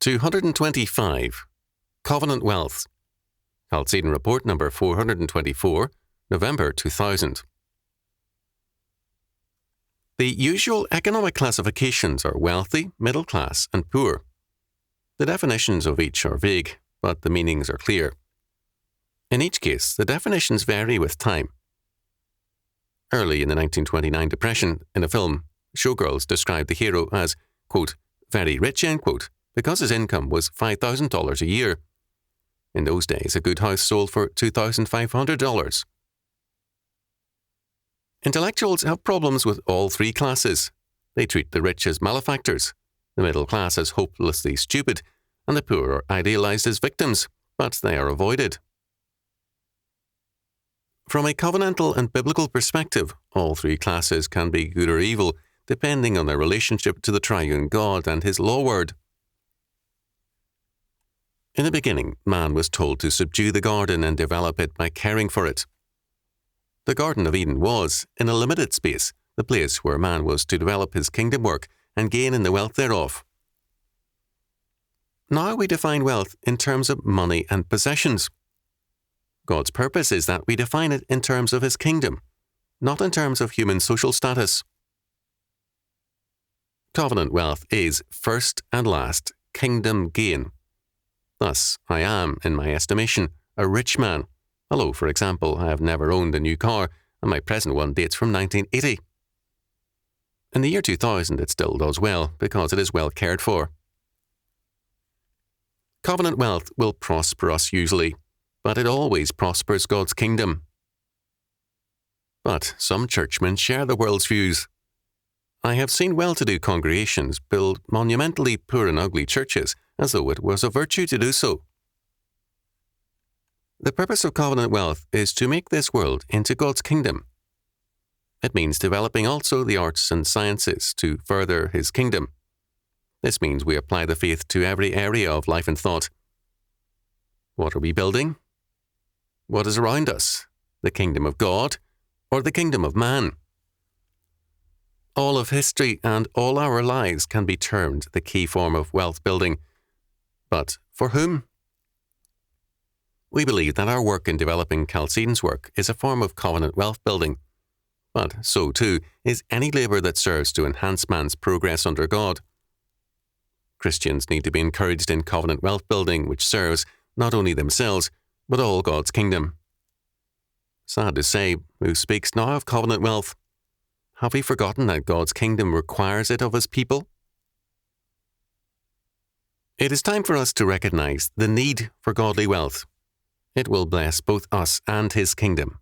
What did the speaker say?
225. Covenant Wealth. Chalcedon Report number 424, November 2000. The usual economic classifications are wealthy, middle class, and poor. The definitions of each are vague, but the meanings are clear. In each case, the definitions vary with time. Early in the 1929 Depression, in a film, showgirls described the hero as, quote, very rich, end quote, because his income was $5,000 a year. In those days, a good house sold for $2,500. Intellectuals have problems with all three classes. They treat the rich as malefactors, the middle class as hopelessly stupid, and the poor are idealized as victims, but they are avoided. From a covenantal and biblical perspective, all three classes can be good or evil, depending on their relationship to the triune God and his law word. In the beginning, man was told to subdue the garden and develop it by caring for it. The Garden of Eden was, in a limited space, the place where man was to develop his kingdom work and gain in the wealth thereof. Now we define wealth in terms of money and possessions. God's purpose is that we define it in terms of his kingdom, not in terms of human social status. Covenant wealth is, first and last, kingdom gain. Thus, I am, in my estimation, a rich man, although, for example, I have never owned a new car, and my present one dates from 1980. In the year 2000, it still does well, because it is well cared for. Covenant wealth will prosper us usually, but it always prospers God's kingdom. But some churchmen share the world's views. I have seen well-to-do congregations build monumentally poor and ugly churches as though it was a virtue to do so. The purpose of covenant wealth is to make this world into God's kingdom. It means developing also the arts and sciences to further his kingdom. This means we apply the faith to every area of life and thought. What are we building? What is around us? The kingdom of God or the kingdom of man? All of history and all our lives can be termed the key form of wealth building. But for whom? We believe that our work in developing Chalcedon's work is a form of covenant wealth building. But so too is any labour that serves to enhance man's progress under God. Christians need to be encouraged in covenant wealth building which serves not only themselves, but all God's kingdom. Sad to say, who speaks now of covenant wealth? Have we forgotten that God's kingdom requires it of his people? It is time for us to recognize the need for godly wealth. It will bless both us and his kingdom.